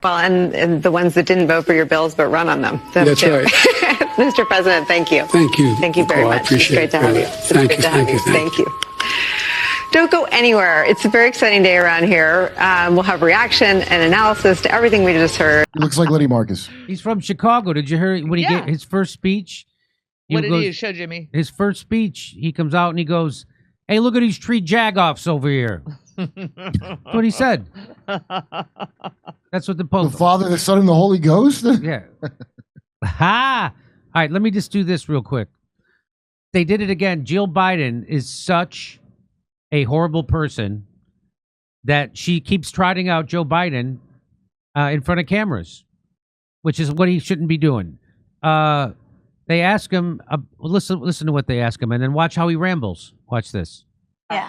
Well, and the ones that didn't vote for your bills but run on them. That's right. Mr. President, thank you. Thank you. Thank you very Nicole, much. I appreciate It's great to have you. It's Thank great you. to have Thank you. Thank you. Don't go anywhere. It's a very exciting day around here. We'll have reaction and analysis to everything we just heard. He looks like Lenny Marcus. He's from Chicago. Did you hear when he gave his first speech? What did he show, Jimmy? His first speech, he comes out and he goes, "Hey, look at these tree jagoffs over here." That's what he said. That's what the Pope. The Father, the Son, and the Holy Ghost? Yeah. Ha! All right, let me just do this real quick. They did it again. Jill Biden is such a horrible person that she keeps trotting out Joe Biden in front of cameras, which is what he shouldn't be doing. They ask him, listen to what they ask him, and then watch how he rambles. Watch this. Yeah.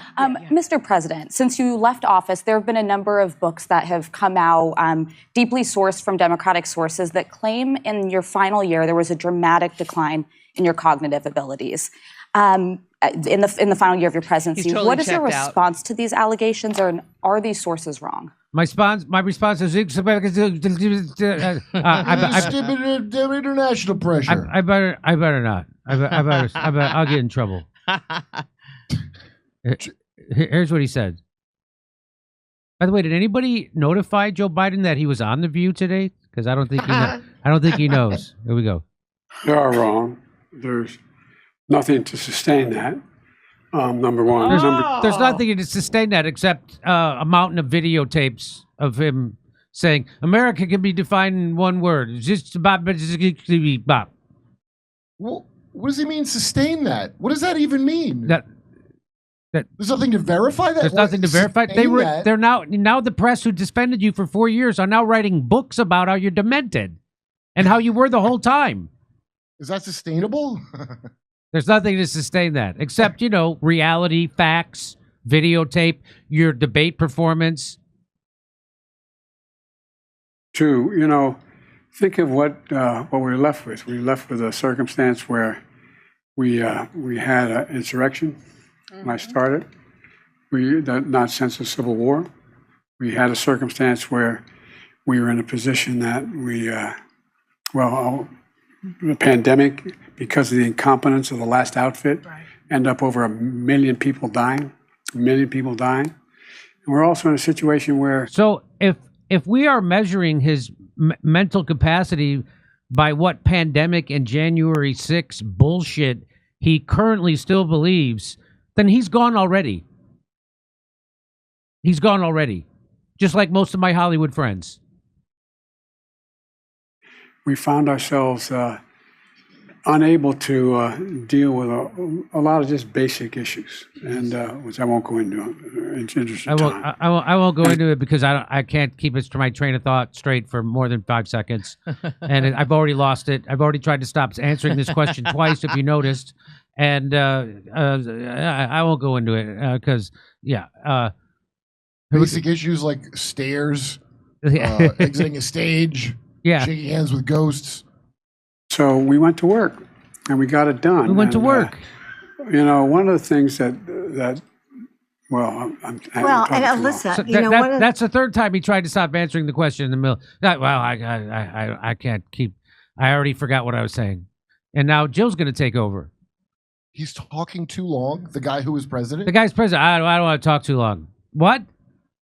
Mr. President, since you left office, there have been a number of books that have come out, deeply sourced from Democratic sources, that claim in your final year there was a dramatic decline in your cognitive abilities. In the final year of your presidency, Totally what is your checked out. response to these allegations, or are these sources wrong? My response is International pressure. I better not. I'll get in trouble. Here's what he said. By the way, did anybody notify Joe Biden that he was on The View today? Because I don't think he knows. Here we go. You are wrong. There's nothing to sustain that. Number one. There's nothing to sustain that except a mountain of videotapes of him saying America can be defined in one word. It's just about. Well, what does he mean, sustain that? What does that even mean? That There's nothing to verify that? there's nothing to verify. They're now the press who suspended you for 4 years are now writing books about how you're demented and how you were the whole time. Is that sustainable? There's nothing to sustain that except, reality, facts, videotape, your debate performance. Two, think of what we were left with. We were left with a circumstance where we had an insurrection when I started. Not since the Civil War. We had a circumstance where we were in a position that the pandemic, because of the incompetence of the last outfit, end up over 1 million people dying. 1 million people dying. And we're also in a situation where... So if we are measuring his mental capacity by what pandemic and January 6th bullshit he currently still believes, then he's gone already. He's gone already. Just like most of my Hollywood friends. We found ourselves unable to deal with a lot of just basic issues, and which I won't go into. It's interesting. I won't go into it because I can't keep my train of thought straight for more than 5 seconds, and I've already lost it. I've already tried to stop answering this question twice, if you noticed, and I won't go into it because Basic issues like stairs, exiting a stage, shaking hands with ghosts. So we went to work, and we got it done. We went to work. One of the things that and Alyssa, that's the third time he tried to stop answering the question in the middle. I can't keep. I already forgot what I was saying, and now Jill's going to take over. He's talking too long. The guy who was president. The guy's president. I don't want to talk too long. What?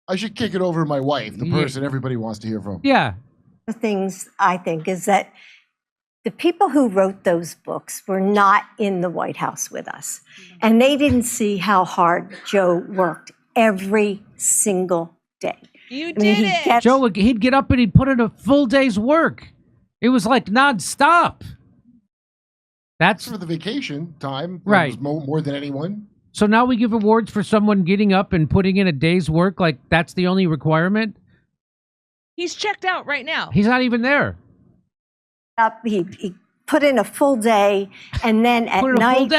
I should kick it over to my wife, the person everybody wants to hear from. Yeah. the things I think is that the people who wrote those books were not in the White House with us. And they didn't see how hard Joe worked every single day. You did it. Joe, he'd get up and he'd put in a full day's work. It was like nonstop. That's for the vacation time. Right. It was more than anyone. So now we give awards for someone getting up and putting in a day's work like that's the only requirement? He's checked out right now. He's not even there. He put in a full day, and then at night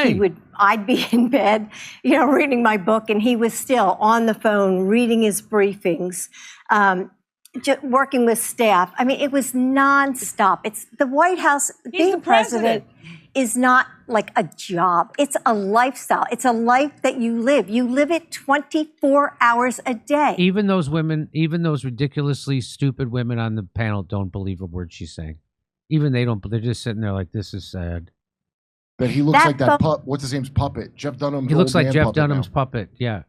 I'd be in bed, reading my book, and he was still on the phone reading his briefings, working with staff. I mean, it was nonstop. It's the White House. Being the president. is not like a job. It's a lifestyle. It's a life that you live. You live it 24 hours a day. Even those women, even those ridiculously stupid women on the panel don't believe a word she's saying. Even they don't, they're just sitting there like, this is sad. But he looks like that what's his name's puppet? Jeff Dunham's He looks old like man Jeff puppet Dunham's now. puppet, yeah.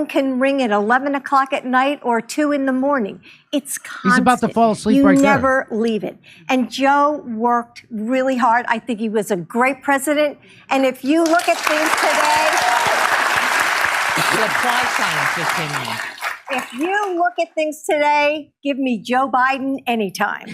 Can ring at 11 o'clock at night or 2 in the morning. It's constant. He's about to fall asleep you right there. never leave it. And Joe worked really hard. I think he was a great president. And if you look at things today, The applause signs just came in. if you look at things today, give me Joe Biden anytime.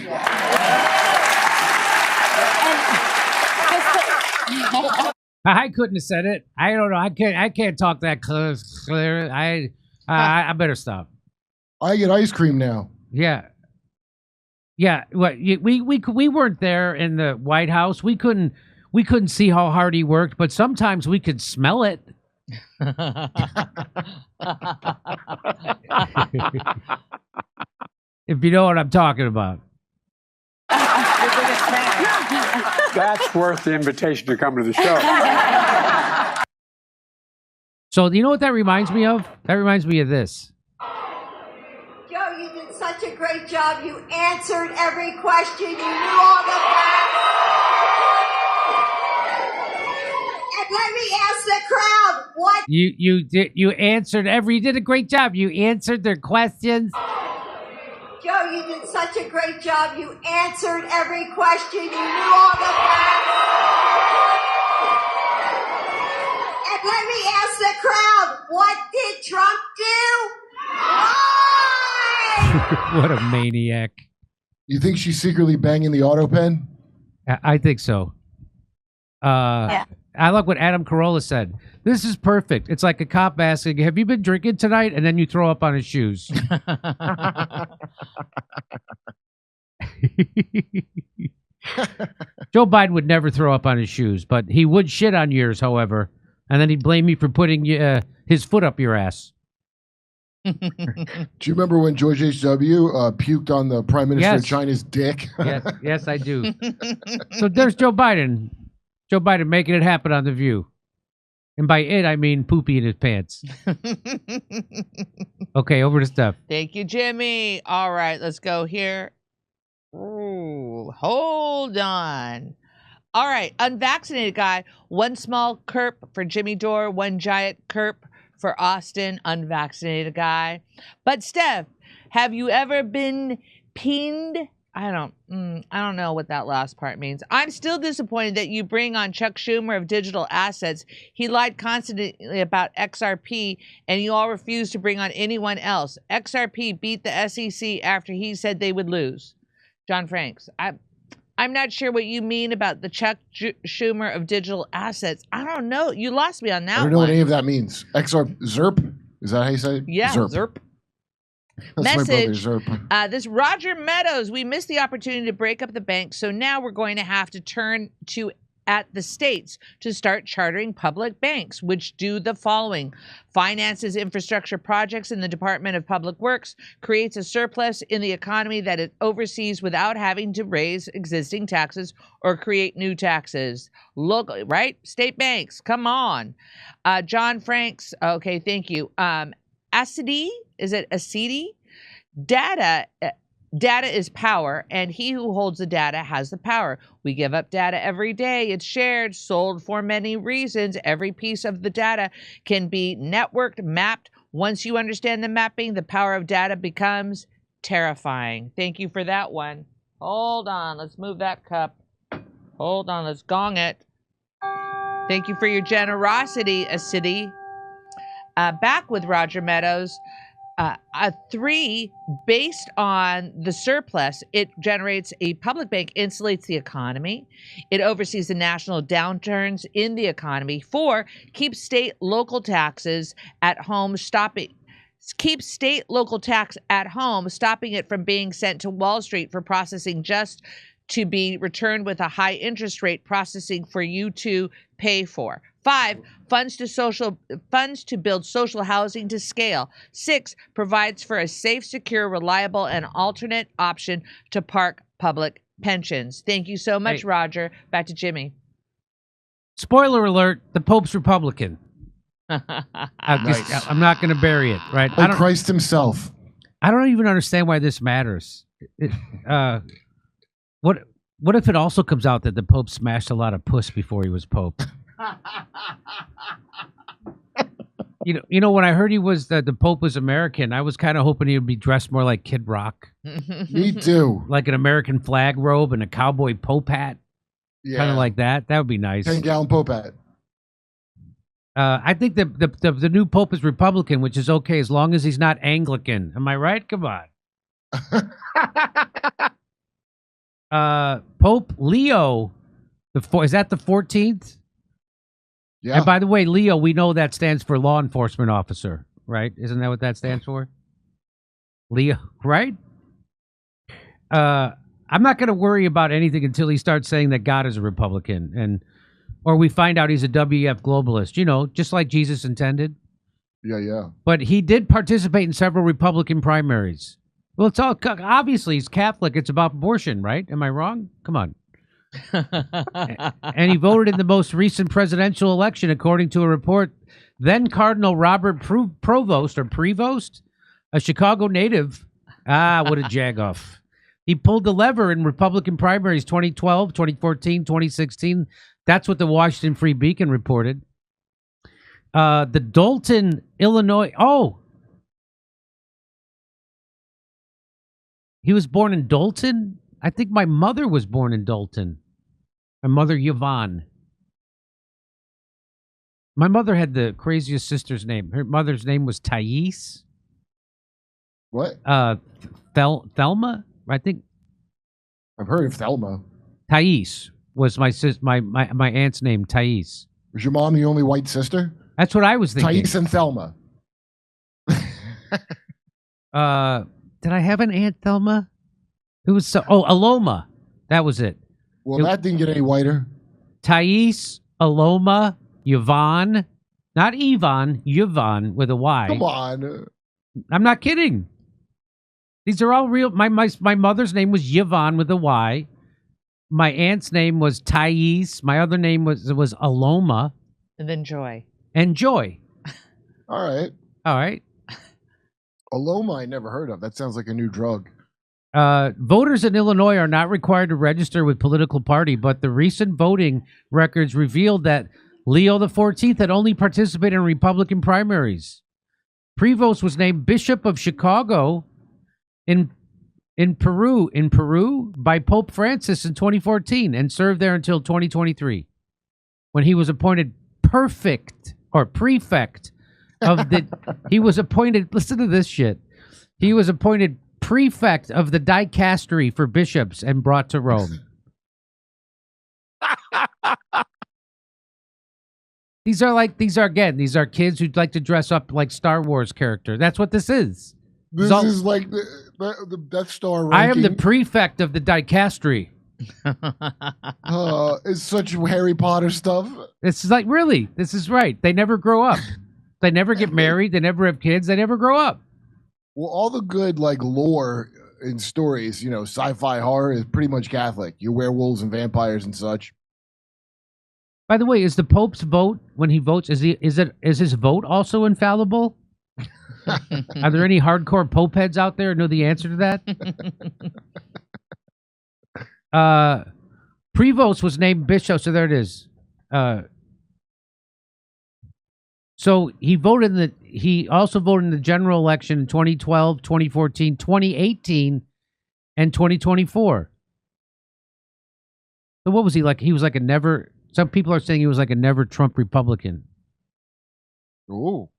I couldn't have said it. I don't know. I can't talk that clear. I better stop. I get ice cream now. Yeah. Yeah, what we weren't there in the White House. We couldn't see how hard he worked, but sometimes we could smell it. If you know what I'm talking about. That's worth the invitation to come to the show. So you know what that reminds me of? That reminds me of this. Joe, you did such a great job. You answered every question. You knew all the facts. And let me ask the crowd, what? You answered you did a great job. You answered their questions. Joe, you did such a great job. You answered every question. You knew all the facts. And let me ask the crowd, what did Trump do? Why? What a maniac. You think she's secretly banging the auto pen? I think so. Yeah. I like what Adam Carolla said. This is perfect. It's like a cop asking, have you been drinking tonight? And then you throw up on his shoes. Joe Biden would never throw up on his shoes, but he would shit on yours, however. And then he'd blame me for putting his foot up your ass. Do you remember when George H.W. Puked on the Prime Minister of China's dick? Yes, I do. So there's Joe Biden. Joe Biden making it happen on The View. And by it, I mean poopy in his pants. Okay, over to Steph. Thank you, Jimmy. All right, let's go here. Ooh, hold on. All right, unvaccinated guy. One small kerp for Jimmy Dore, one giant kerp for Austin, unvaccinated guy. But Steph, have you ever been peened? I don't know what that last part means. I'm still disappointed that you bring on Chuck Schumer of digital assets. He lied constantly about XRP, and you all refuse to bring on anyone else. XRP beat the SEC after he said they would lose. John Franks, I'm not sure what you mean about the Chuck Schumer of digital assets. I don't know. You lost me on that one. I don't know what any of that means. ZERP? Is that how you say it? Yeah, ZERP. That's Message. my brother, ZERP. This Roger Meadows, we missed the opportunity to break up the bank, so now we're going to have to turn to at the states to start chartering public banks, which do the following: finances infrastructure projects in the Department of Public Works, creates a surplus in the economy that it oversees without having to raise existing taxes or create new taxes. Local, right? State banks, come on. John Franks, okay, thank you. ACD, is it ACD? Data is power, and he who holds the data has the power. We give up data every day. It's shared, sold for many reasons. Every piece of the data can be networked, mapped. Once you understand the mapping, the power of data becomes terrifying. Thank you for that one. Hold on. Let's move that cup. Hold on. Let's gong it. Thank you for your generosity, ACD. Back with Roger Meadows. 3, based on the surplus, it generates a public bank, insulates the economy. It oversees the national downturns in the economy. 4, keeps state local taxes at home, keeps state local tax at home, stopping it from being sent to Wall Street for processing just to be returned with a high interest rate processing for you to pay for. 5, funds to build social housing to scale. 6, provides for a safe, secure, reliable, and alternate option to park public pensions. Thank you so much, Roger. Back to Jimmy. Spoiler alert: the Pope's Republican. Nice. I'm not going to bury it, right? Like Christ himself. I don't even understand why this matters. What if it also comes out that the Pope smashed a lot of puss before he was Pope? You know, when I heard the Pope was American, I was kind of hoping he would be dressed more like Kid Rock. Me too. Like an American flag robe and a cowboy Pope hat. Yeah. Kind of like that. That would be nice. 10-gallon Pope hat. I think the new Pope is Republican, which is okay as long as he's not Anglican. Am I right? Come on. Pope Leo, is that the 14th? Yeah. And by the way, Leo, we know that stands for law enforcement officer, right? Isn't that what that stands for? Leo, right? I'm not going to worry about anything until he starts saying that God is a Republican, or we find out he's a WEF globalist, you know, just like Jesus intended. Yeah. But he did participate in several Republican primaries. Well, it's all obviously he's Catholic. It's about abortion, right? Am I wrong? Come on. And he voted in the most recent presidential election, according to a report. Then Cardinal Robert Prevost, a Chicago native. What a jagoff. He pulled the lever in Republican primaries 2012, 2014, 2016. That's what the Washington Free Beacon reported. The Dalton, Illinois. Oh, he was born in Dalton? I think my mother was born in Dalton. My mother, Yvonne. My mother had the craziest sister's name. Her mother's name was Thais. What? Thelma? I think. I've heard of Thelma. Thais was my aunt's name, Thais. Was your mom the only white sister? That's what I was thinking. Thais and Thelma. Did I have an Aunt Thelma? It was Aloma. That was it. Well, that didn't get any whiter. Thais, Aloma, Yvonne, not Yvonne, Yvonne with a Y. Come on. I'm not kidding. These are all real. My mother's name was Yvonne with a Y. My aunt's name was Thais. My other name was Aloma. And then Joy. And Joy. All right. Aloma I never heard of. That sounds like a new drug. Voters in Illinois are not required to register with political party, but the recent voting records revealed that Leo XIV had only participated in Republican primaries. Prevost was named Bishop of Chicago in Peru by Pope Francis in 2014 and served there until 2023, when he was appointed prefect of the. He was appointed. Listen to this shit. He was appointed prefect of the dicastery for bishops and brought to Rome. These are kids who'd like to dress up like Star Wars character. That's what this is. This is like the Death Star ranking. I am the prefect of the dicastery. It's such Harry Potter stuff. This is like, really, this is right. They never grow up. They never get married. They never have kids. They never grow up. Well, all the good like lore in stories, you know, sci-fi horror is pretty much Catholic. Your werewolves and vampires and such. By the way, is the Pope's vote when he votes? Is his vote also infallible? Are there any hardcore Pope heads out there who know the answer to that? Prevost was named bishop, so there it is. So he also voted in the general election in 2012, 2014, 2018, and 2024. So what was he like? He was like some people are saying he was like a never Trump Republican. Ooh.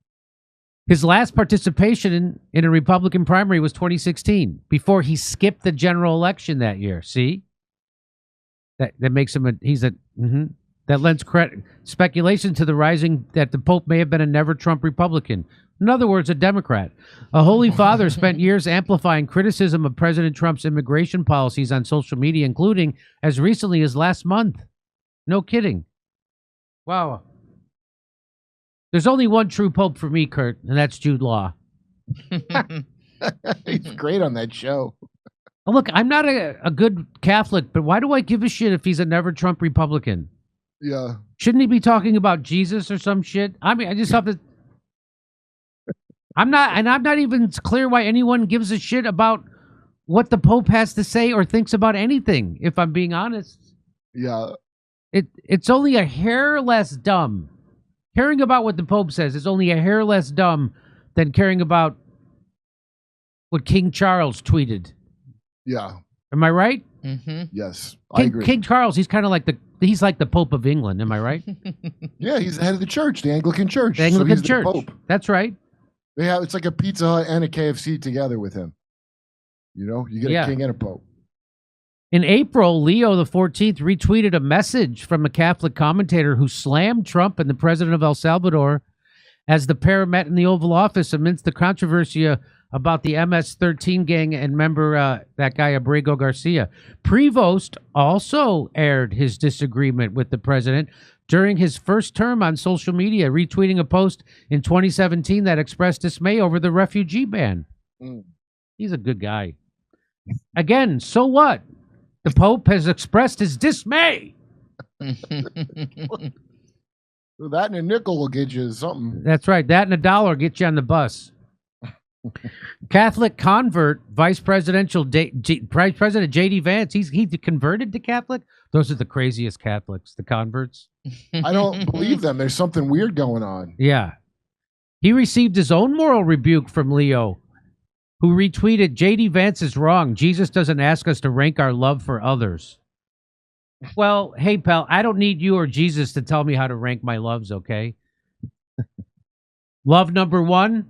His last participation in a Republican primary was 2016, before he skipped the general election that year. See? That makes him that lends speculation to the rising that the Pope may have been a never Trump Republican. In other words, a Democrat. A Holy Father spent years amplifying criticism of President Trump's immigration policies on social media, including as recently as last month. No kidding. Wow. There's only one true Pope for me, Kurt, and that's Jude Law. He's great on that show. Look, I'm not a good Catholic, but why do I give a shit if he's a never Trump Republican? Yeah. Shouldn't he be talking about Jesus or some shit? I mean, I just have to. I'm not even clear why anyone gives a shit about what the Pope has to say or thinks about anything, if I'm being honest. Yeah. It's only a hair less dumb. Caring about what the Pope says is only a hair less dumb than caring about what King Charles tweeted. Yeah. Am I right? Mm-hmm. Yes. I agree. King Charles, he's kind of like the Pope of England. Am I right? Yeah, he's the head of the church, the Anglican Church. The Anglican so he's Church. The Pope. That's right. It's like a Pizza Hut and a KFC together with him. You know, you get a king and a pope. In April, Leo the 14th retweeted a message from a Catholic commentator who slammed Trump and the president of El Salvador as the pair met in the Oval Office amidst the controversy about the MS-13 gang and member, that guy Abrego Garcia. Prevost also aired his disagreement with the president during his first term on social media, retweeting a post in 2017 that expressed dismay over the refugee ban. He's a good guy. Again, so what? The Pope has expressed his dismay. So that and a nickel will get you something. That's right. That and $1 will get you on the bus. Catholic convert, Vice President J.D. Vance. He converted to Catholic. Those are the craziest Catholics, the converts. I don't believe them. There's something weird going on. Yeah. He received his own moral rebuke from Leo, who retweeted, J.D. Vance is wrong. Jesus doesn't ask us to rank our love for others. Well, hey, pal, I don't need you or Jesus to tell me how to rank my loves, okay? Love number 1,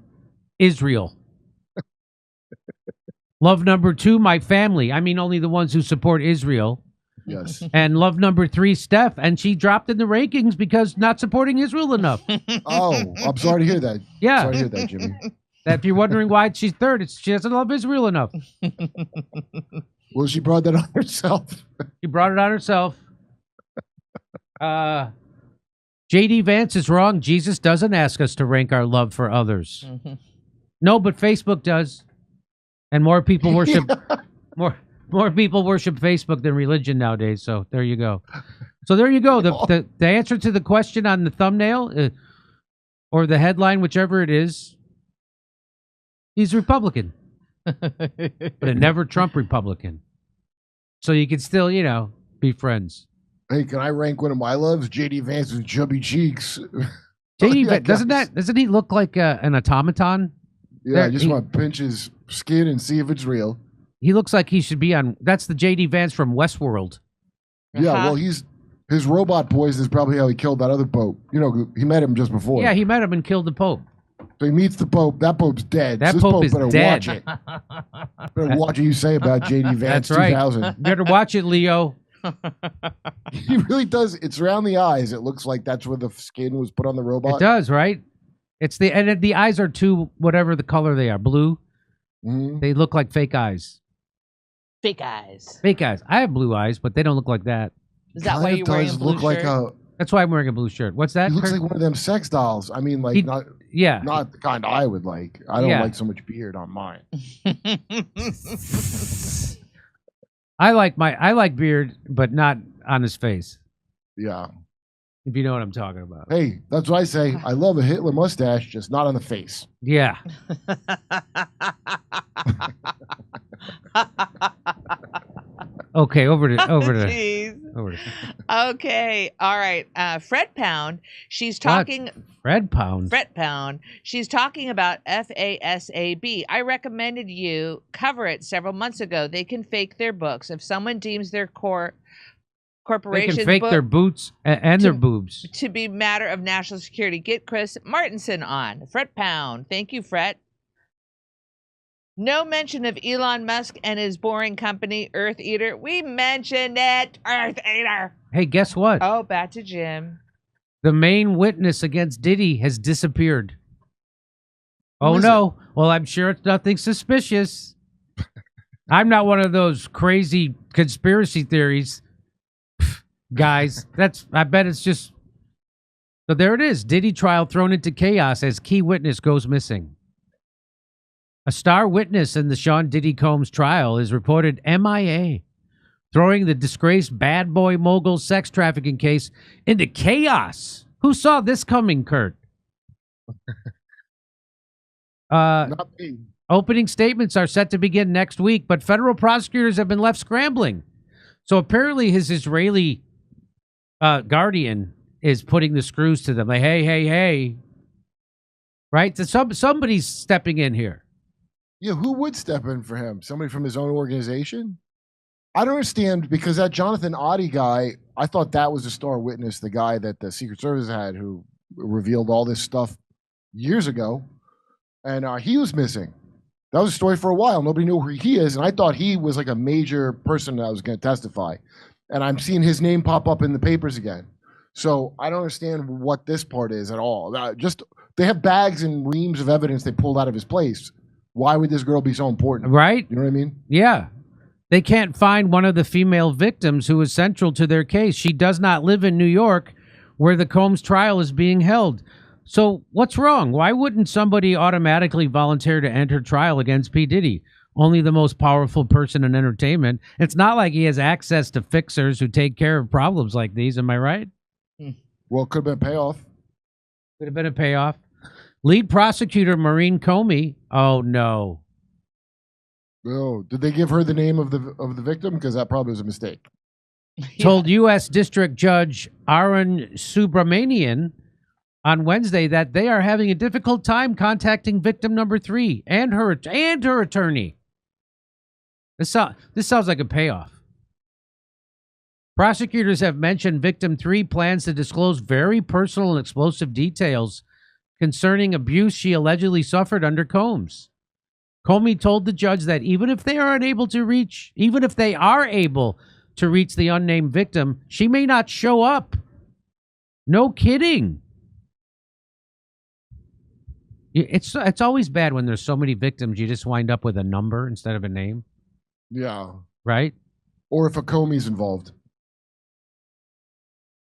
Israel. Love number 2, my family. I mean, only the ones who support Israel. Yes. And love number 3, Steph. And she dropped in the rankings because not supporting Israel enough. Oh, I'm sorry to hear that. Yeah. Sorry to hear that, Jimmy. That if you're wondering why she's third, she doesn't love Israel enough. Well, she brought that on herself. She brought it on herself. J.D. Vance is wrong. Jesus doesn't ask us to rank our love for others. No, but Facebook does. And more people worship more people worship Facebook than religion nowadays. So there you go. So there you go. The answer to the question on the thumbnail or the headline, whichever it is, he's Republican. But a never Trump Republican. So you can still, be friends. Hey, can I rank one of my loves? J.D. Vance's chubby cheeks. J.D. Vance, doesn't he look like an automaton? Yeah, I just want to pinch his skin and see if it's real. He looks like he should be on. That's the J.D. Vance from Westworld. Yeah, well, his robot poison is probably how he killed that other pope. He met him just before. Yeah, he met him and killed the Pope. So he meets the Pope. That Pope's dead. That so this Pope is better dead. Watch it. Better watch what you say about J.D. Vance. That's right. 2000. You better watch it, Leo. He really does. It's around the eyes. It looks like that's where the skin was put on the robot. It does, right? And the eyes are whatever the color they are, blue. Mm-hmm. They look like fake eyes. Fake eyes. Fake eyes. I have blue eyes, but they don't look like that. Is that why you're wearing a blue shirt? That's why I'm wearing a blue shirt. What's that? He looks like one of them sex dolls. I mean, like not the kind I would like. I don't like so much beard on mine. I like beard, but not on his face. Yeah. If you know what I'm talking about. Hey, that's what I say. I love a Hitler mustache, just not on the face. Yeah. Okay, over to. Okay, all right. Fred Pound, she's talking. Fred Pound. Fred Pound, she's talking about FASAB. I recommended you cover it several months ago. They can fake their books if someone deems their corporation's they can fake their boots and their boobs to be matter of national security. Get Chris Martinson on. Fred Pound, thank you, Fred. No mention of Elon Musk and his boring company, Earth Eater. We mentioned it, Earth Eater. Hey, guess what? Oh, back to Jim. The main witness against Diddy has disappeared. Oh, no. Well, I'm sure it's nothing suspicious. I'm not one of those crazy conspiracy theories guys. I bet it's just. So there it is. Diddy trial thrown into chaos as key witness goes missing. A star witness in the Sean Diddy Combs trial is reported MIA, throwing the disgraced bad boy mogul sex trafficking case into chaos. Who saw this coming, Kurt? Not me. Opening statements are set to begin next week, but federal prosecutors have been left scrambling. So apparently his Israeli guardian is putting the screws to them. Like, hey. Right? So somebody's stepping in here. Yeah, who would step in for him? Somebody from his own organization? I don't understand, because that Jonathan Oddie guy, I thought that was a star witness, the guy that the Secret Service had who revealed all this stuff years ago. And he was missing. That was a story for a while. Nobody knew who he is. And I thought he was like a major person that was going to testify. And I'm seeing his name pop up in the papers again. So I don't understand what this part is at all. They have bags and reams of evidence they pulled out of his place. Why would this girl be so important? Right? You know what I mean? Yeah. They can't find one of the female victims who is central to their case. She does not live in New York, where the Combs trial is being held. So what's wrong? Why wouldn't somebody automatically volunteer to enter trial against P. Diddy? Only the most powerful person in entertainment. It's not like he has access to fixers who take care of problems like these. Am I right? Well, it could have been a payoff. Could have been a payoff. Lead prosecutor Maureen Comey. Oh, no. Oh, did they give her the name of the victim? Because that probably was a mistake. Told U.S. District Judge Aryan Subramanian on Wednesday that they are having a difficult time contacting victim number 3 and her attorney. This sounds like a payoff. Prosecutors have mentioned victim 3 plans to disclose very personal and explosive details concerning abuse she allegedly suffered under Combs. Comey told the judge that even if they are able to reach the unnamed victim, she may not show up. No kidding. It's always bad when there's so many victims, you just wind up with a number instead of a name. Yeah. Right? Or if a Comey's involved.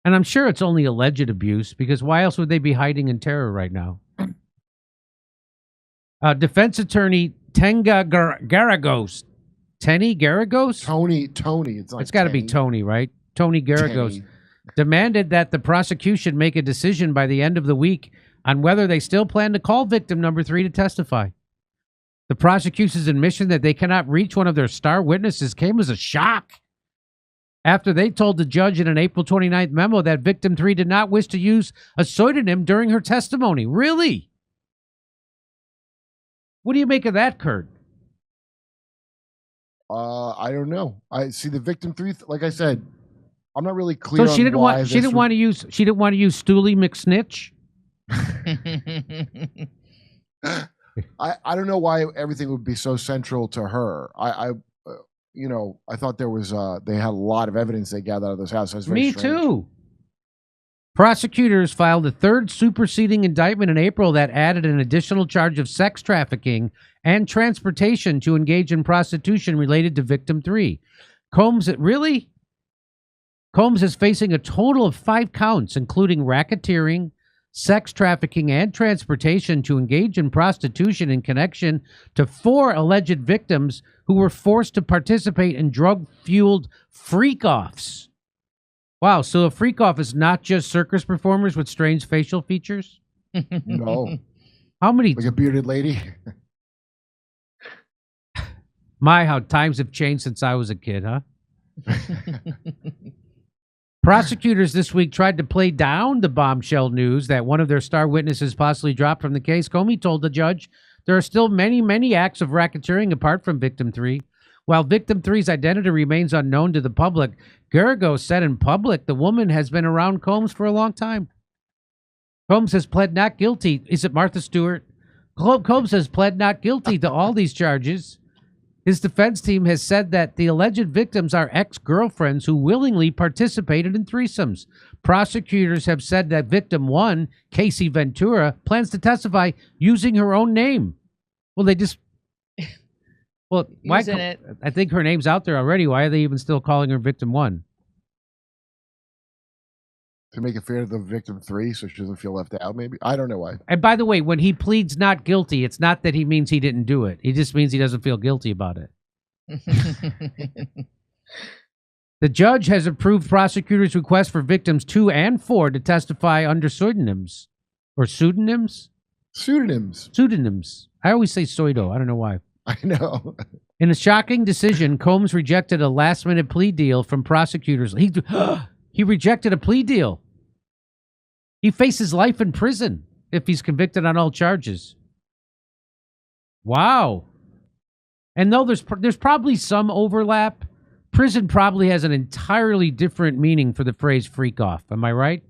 And I'm sure it's only alleged abuse, because why else would they be hiding in terror right now? Defense attorney Tenga Garagos. Tenny Garagos? Tony. It's got to be Tony, right? Tony Garagos demanded that the prosecution make a decision by the end of the week on whether they still plan to call victim number 3 to testify. The prosecution's admission that they cannot reach one of their star witnesses came as a shock after they told the judge in an April 29th memo that victim 3 did not wish to use a pseudonym during her testimony. Really? What do you make of that, Kurt? I don't know. I see the victim 3, like I said, I'm not really clear. So she didn't want to use Stooley McSnitch? I don't know why everything would be so central to her. I thought there was they had a lot of evidence they gathered out of this house. That was very strange. Too. Prosecutors filed a third superseding indictment in April that added an additional charge of sex trafficking and transportation to engage in prostitution related to victim 3. Combs is facing a total of 5 counts, including racketeering, sex trafficking, and transportation to engage in prostitution in connection to 4 alleged victims who were forced to participate in drug-fueled freak-offs. Wow, so a freak-off is not just circus performers with strange facial features? No. How many? Like a bearded lady? My, how times have changed since I was a kid, huh? Prosecutors this week tried to play down the bombshell news that one of their star witnesses possibly dropped from the case. Comey told the judge there are still many, many acts of racketeering apart from victim 3. While victim 3's identity remains unknown to the public, Garagos said in public the woman has been around Combs for a long time. Combs has pled not guilty. Is it Martha Stewart? Combs has pled not guilty to all these charges. His defense team has said that the alleged victims are ex-girlfriends who willingly participated in threesomes. Prosecutors have said that victim 1, Casey Ventura, plans to testify using her own name. Well, they just... Well, I think her name's out there already. Why are they even still calling her victim 1? To make it fair to the victim 3 so she doesn't feel left out, maybe? I don't know why. And by the way, when he pleads not guilty, it's not that he means he didn't do it. He just means he doesn't feel guilty about it. The judge has approved prosecutors' request for victims 2 and 4 to testify under pseudonyms. Or pseudonyms? Pseudonyms. Pseudonyms. I always say pseudo. I don't know why. I know. In a shocking decision, Combs rejected a last-minute plea deal from prosecutors. He rejected a plea deal. He faces life in prison if he's convicted on all charges. Wow. And though there's probably some overlap, prison probably has an entirely different meaning for the phrase freak off. Am I right?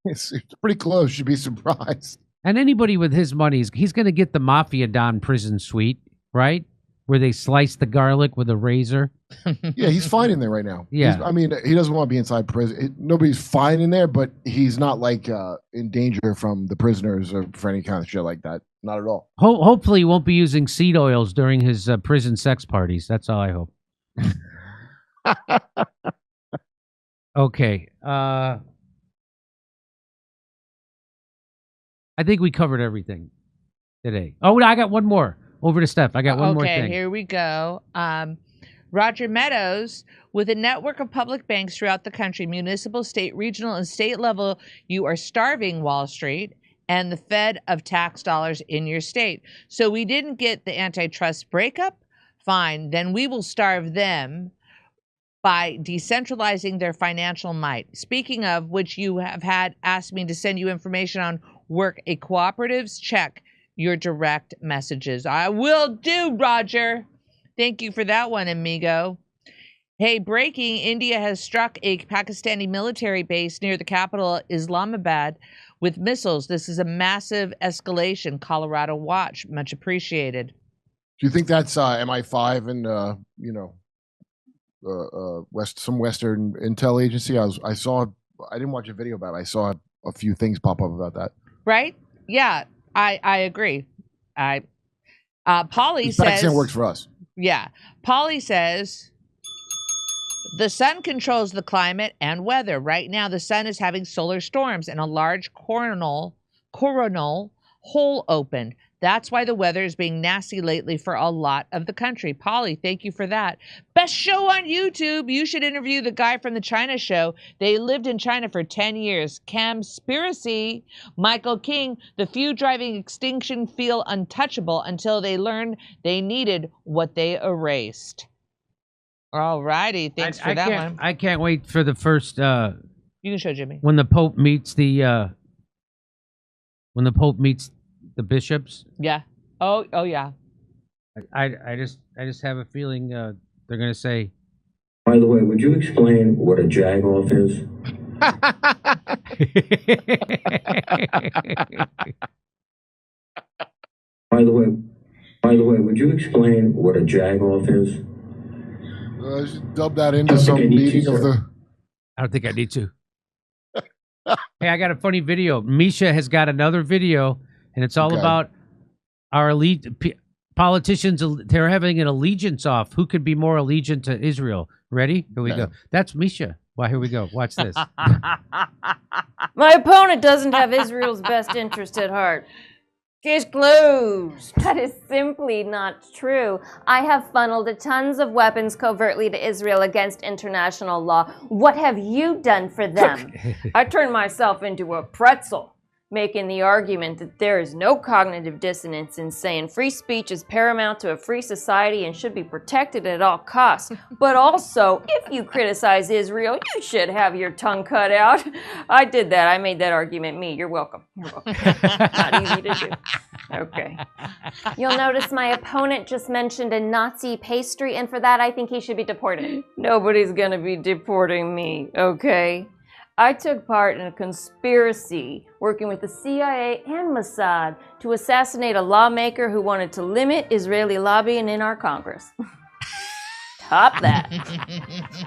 It's pretty close. You'd be surprised. And anybody with his money, he's going to get the Mafia Don prison suite, right? Where they slice the garlic with a razor. Yeah, he's fine in there right now. Yeah. I mean, he doesn't want to be inside prison. Nobody's fine in there, but he's not like in danger from the prisoners or for any kind of shit like that. Not at all. Hopefully he won't be using seed oils during his prison sex parties. That's all I hope. Okay. I think we covered everything today. Oh, I got one more. Over to Steph. I got one more thing. Okay, here we go. Roger Meadows, with a network of public banks throughout the country, municipal, state, regional, and state level, you are starving Wall Street and the Fed of tax dollars in your state. So we didn't get the antitrust breakup? Fine, then we will starve them by decentralizing their financial might. Speaking of which, you have had asked me to send you information on work a cooperatives. Check your direct messages. I will do, Roger. Thank you for that one, amigo. Hey, breaking, India has struck a Pakistani military base near the capital, Islamabad, with missiles. This is a massive escalation. Colorado Watch, much appreciated. Do you think that's MI5 and some Western intel agency? I saw. I didn't watch a video about it. I saw a few things pop up about that. Right? Yeah, I agree. Polly says Pakistan works for us. Yeah, Polly says the sun controls the climate and weather. Right now, the sun is having solar storms and a large coronal hole opened. That's why the weather is being nasty lately for a lot of the country. Polly, thank you for that. Best show on YouTube. You should interview the guy from the China show. They lived in China for 10 years. Camspiracy. Michael King, the few driving extinction feel untouchable until they learn they needed what they erased. All righty. Thanks for that one. I can't wait for the first... You can show Jimmy. When the Pope meets the bishops. Yeah. Oh yeah. I just have a feeling they're gonna say. By the way, would you explain what a jagoff is? By the way, would you explain what a jagoff is? I should dub that into some meeting of the. I don't think I need to. Hey, I got a funny video. Misha has got another video. And it's all about our elite politicians. They're having an allegiance off. Who could be more allegiant to Israel? Ready? Here we go. That's Misha. Well, here we go. Watch this. My opponent doesn't have Israel's best interest at heart. Case closed. That is simply not true. I have funneled tons of weapons covertly to Israel against international law. What have you done for them? I turned myself into a pretzel, making the argument that there is no cognitive dissonance in saying free speech is paramount to a free society and should be protected at all costs. But also, if you criticize Israel, you should have your tongue cut out. I did that. I made that argument me. You're welcome. You're welcome. Not easy to do. Okay. You'll notice my opponent just mentioned a Nazi pastry, and for that, I think he should be deported. Nobody's going to be deporting me, okay? I took part in a conspiracy working with the CIA and Mossad to assassinate a lawmaker who wanted to limit Israeli lobbying in our Congress. Top that.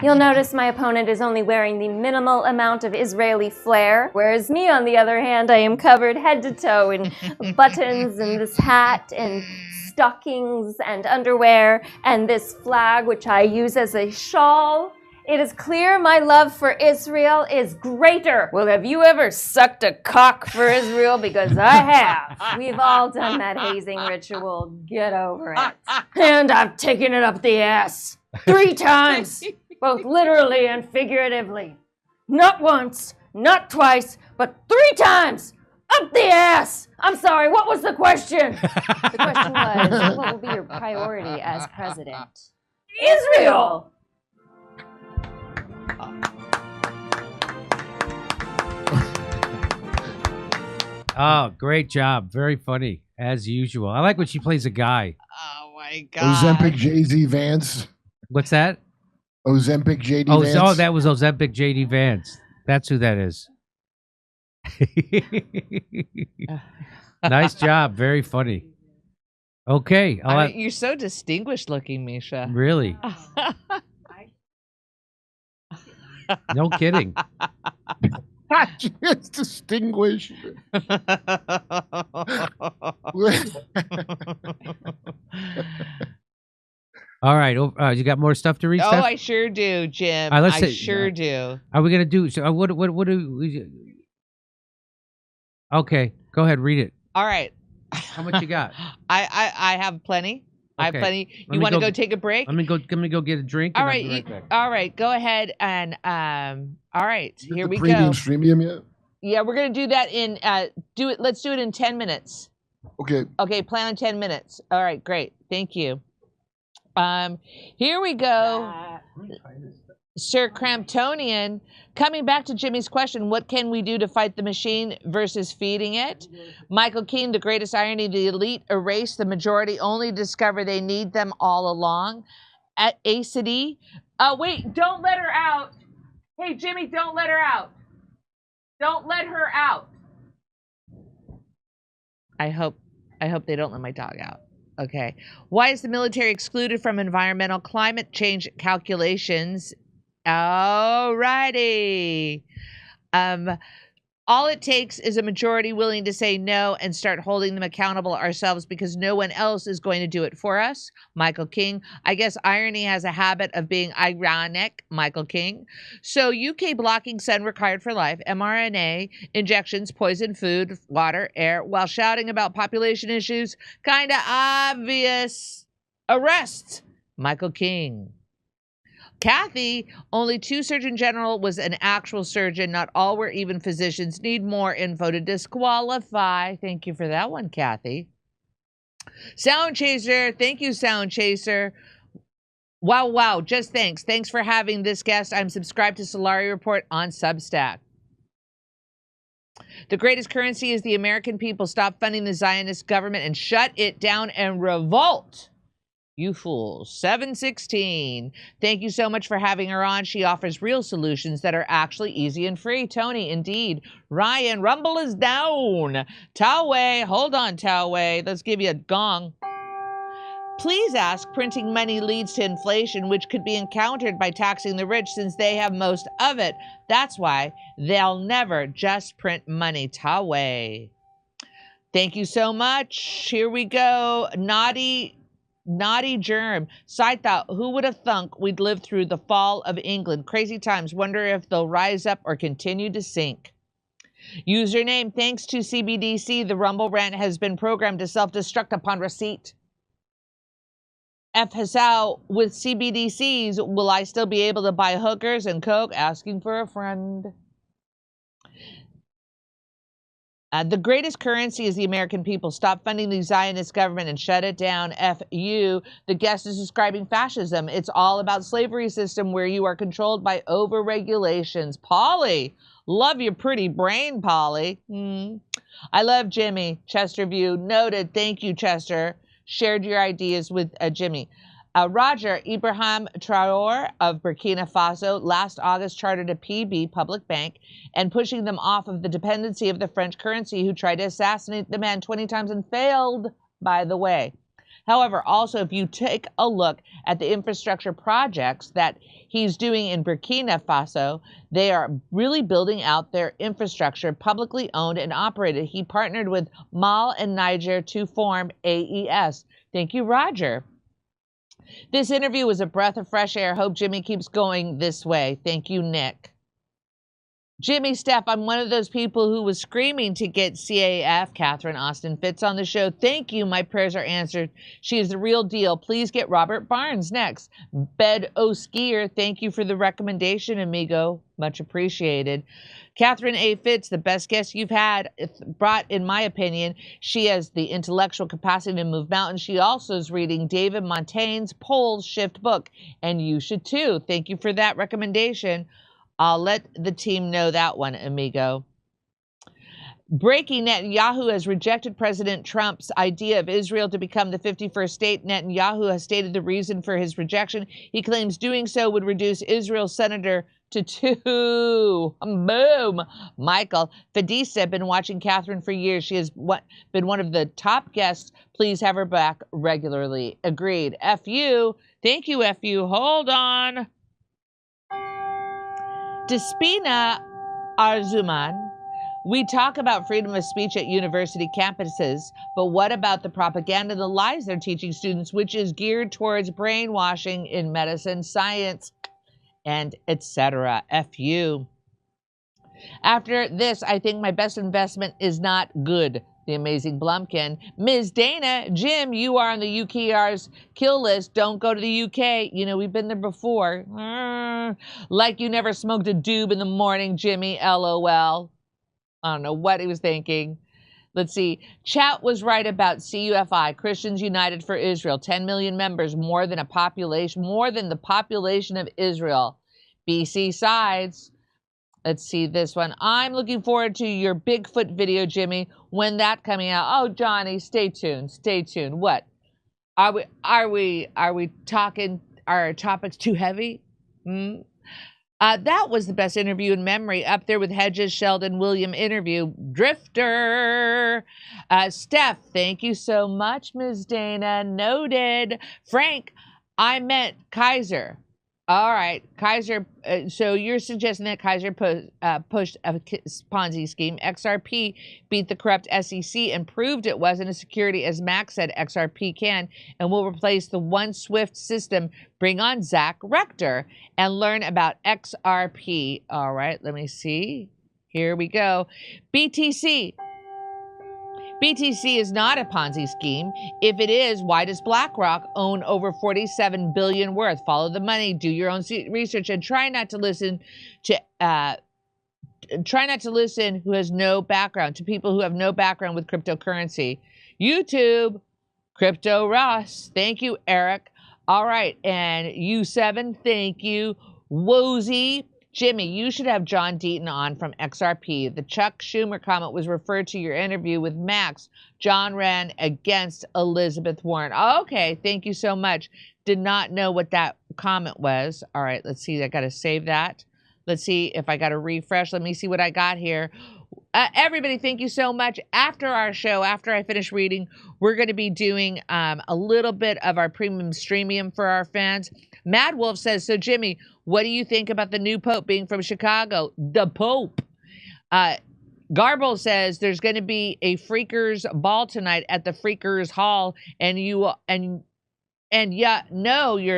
You'll notice my opponent is only wearing the minimal amount of Israeli flair, whereas me, on the other hand, I am covered head to toe in buttons and this hat and stockings and underwear and this flag, which I use as a shawl. It is clear my love for Israel is greater. Well, have you ever sucked a cock for Israel? Because I have. We've all done that hazing ritual. Get over it. And I've taken it up the ass 3 times. both literally and figuratively. Not once, not twice, but 3 times! Up the ass! I'm sorry, what was the question? The question was, what will be your priority as president? Israel! Oh, great job. Very funny, as usual. I like when she plays a guy. Oh my God. Ozempic JD Vance. What's that? Ozempic JD Vance. Oh, that was Ozempic JD Vance. That's who that is. Nice job. Very funny. Okay. I mean, you're so distinguished looking, Misha. Really? No kidding. It's distinguished. All right. You got more stuff to read? Oh, Steph? I sure do, Jim. All right, I sure do. Are we gonna do? So what do we? Okay, go ahead. Read it. All right. How much you got? I have plenty. I have Okay. plenty. You want to go take a break? Let me go get a drink. All and I'll right. be right back. All right. Go ahead and all right. Here we Premium go. Streamium yet? Yeah, we're gonna do that in Let's do it in 10 minutes. Okay. Okay. Plan on 10 minutes. All right. Great. Thank you. Here we go. Sir Cramptonian, coming back to Jimmy's question, what can we do to fight the machine versus feeding it? Michael Keane, the greatest irony, the elite erase the majority, only discover they need them all along. At ACD, wait, don't let her out. Hey, Jimmy, don't let her out. Don't let her out. I hope they don't let my dog out. Okay. Why is the military excluded from environmental climate change calculations? All righty. All it takes is a majority willing to say no and start holding them accountable ourselves because no one else is going to do it for us. Michael King. I guess irony has a habit of being ironic. Michael King. So UK blocking sun required for life, mRNA, injections, poison food, water, air, while shouting about population issues. Kinda obvious. Arrest. Michael King. Kathy, only 2 Surgeon General was an actual surgeon. Not all were even physicians. Need more info to disqualify. Thank you for that one, Kathy. Sound Chaser. Thank you, Sound Chaser. Wow. Just thanks. Thanks for having this guest. I'm subscribed to Solari Report on Substack. The greatest currency is the American people. Stop funding the Zionist government and shut it down and revolt. You fools. 716. Thank you so much for having her on. She offers real solutions that are actually easy and free. Tony, indeed. Ryan, Rumble is down. Tawway, hold on, Tawway. Let's give you a gong. Please ask, printing money leads to inflation, which could be encountered by taxing the rich since they have most of it. That's why they'll never just print money. Tawway. Thank you so much. Here we go. Naughty germ. Side thought, who would have thunk we'd live through the fall of England? Crazy times. Wonder if they'll rise up or continue to sink. Username, thanks to CBDC, the Rumble rant has been programmed to self-destruct upon receipt. F. Hassau, with CBDCs, will I still be able to buy hookers and coke? Asking for a friend. The greatest currency is the American people. Stop funding the Zionist government and shut it down. F.U. The guest is describing fascism. It's all about slavery system where you are controlled by over-regulations. Polly, love your pretty brain, Polly. I love Jimmy. Chester View. Noted. Thank you, Chester. Shared your ideas with Jimmy. Roger, Ibrahim Traore of Burkina Faso last August chartered a PB public bank and pushing them off of the dependency of the French currency, who tried to assassinate the man 20 times and failed, by the way. However, also, if you take a look at the infrastructure projects that he's doing in Burkina Faso, they are really building out their infrastructure, publicly owned and operated. He partnered with Mali and Niger to form AES. Thank you, Roger. This interview was a breath of fresh air. Hope Jimmy keeps going this way. Thank you, Nick. Jimmy, Steph, I'm one of those people who was screaming to get CAF, Catherine Austin Fitz, on the show. Thank you. My prayers are answered. She is the real deal. Please get Robert Barnes next. Bed O Skier, thank you for the recommendation, amigo. Much appreciated. Catherine A. Fitz, the best guest you've had, brought, in my opinion. She has the intellectual capacity to move mountains. She also is reading David Montaigne's Pole Shift book, and you should too. Thank you for that recommendation. I'll let the team know that one, amigo. Breaking: Netanyahu has rejected President Trump's idea of Israel to become the 51st state. Netanyahu has stated the reason for his rejection. He claims doing so would reduce Israel's senator to 2. Boom. Michael Fadisa, been watching Catherine for years. She has been one of the top guests. Please have her back regularly. Agreed. FU. Thank you, FU. Hold on. Despina Arzuman, we talk about freedom of speech at university campuses, but what about the propaganda and the lies they're teaching students, which is geared towards brainwashing in medicine, science, and etc. FU. After this, I think my best investment is not good. The amazing Blumkin. Ms. Dana, Jim, you are on the UKR's kill list. Don't go to the UK. You know, we've been there before. Like you never smoked a doob in the morning, Jimmy, LOL. I don't know what he was thinking. Let's see. Chat was right about CUFI, Christians United for Israel. 10 million members, more than the population of Israel. BC sides. Let's see this one. I'm looking forward to your Bigfoot video, Jimmy. When that coming out? Oh, Johnny, stay tuned. Stay tuned. What? Are we talking? Are our topics too heavy? That was the best interview in memory, up there with Hedges, Sheldon, William interview. Drifter. Steph, thank you so much, Ms. Dana. Noted. Frank, I meant Kaiser. All right, Kaiser. So you're suggesting that Kaiser pushed a Ponzi scheme. XRP beat the corrupt SEC and proved it wasn't a security, as Max said XRP can, and will replace the one SWIFT system. Bring on Zach Rector and learn about XRP. All right, let me see. Here we go. BTC is not a Ponzi scheme. If it is, why does BlackRock own over $47 billion worth? Follow the money, do your own research, and try not to listen who has no background, to people who have no background with cryptocurrency. YouTube, Crypto Ross. Thank you, Eric. All right, and U7, thank you. Wozy. Jimmy, you should have John Deaton on from XRP. The Chuck Schumer comment was referred to your interview with Max. John ran against Elizabeth Warren. Okay, thank you so much. Did not know what that comment was. All right, let's see. I got to save that. Let's see if I got to refresh. Let me see what I got here. Everybody, thank you so much. After our show, after I finish reading, we're going to be doing a little bit of our premium streamium for our fans. Mad Wolf says, so Jimmy, what do you think about the new Pope being from Chicago? The Pope. Garble says there's going to be a Freakers Ball tonight at the Freakers Hall, and you're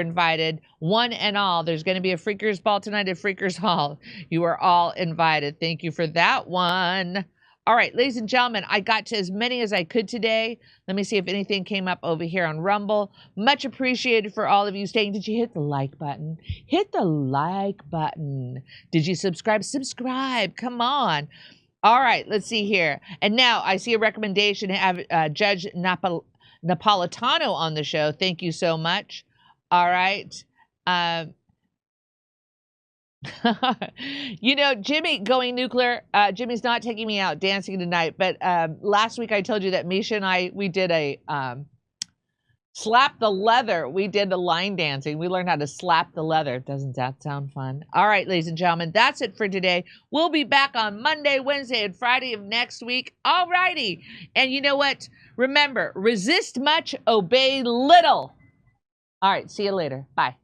invited, one and all. There's going to be a Freakers Ball tonight at Freakers Hall. You are all invited. Thank you for that one. All right, ladies and gentlemen, I got to as many as I could today. Let me see if anything came up over here on Rumble. Much appreciated for all of you staying. Did you hit the like button? Hit the like button. Did you subscribe? Subscribe. Come on. All right, let's see here. And now I see a recommendation to have Judge Napolitano on the show. Thank you so much. All right. You know, Jimmy going nuclear. Jimmy's not taking me out dancing tonight, but last week I told you that Misha and I, we did a slap the leather. We did the line dancing. We learned how to slap the leather. Doesn't that sound fun? All right, ladies and gentlemen, that's it for today. We'll be back on Monday, Wednesday, and Friday of next week. All righty. And you know what? Remember, resist much, obey little. All right, see you later. Bye.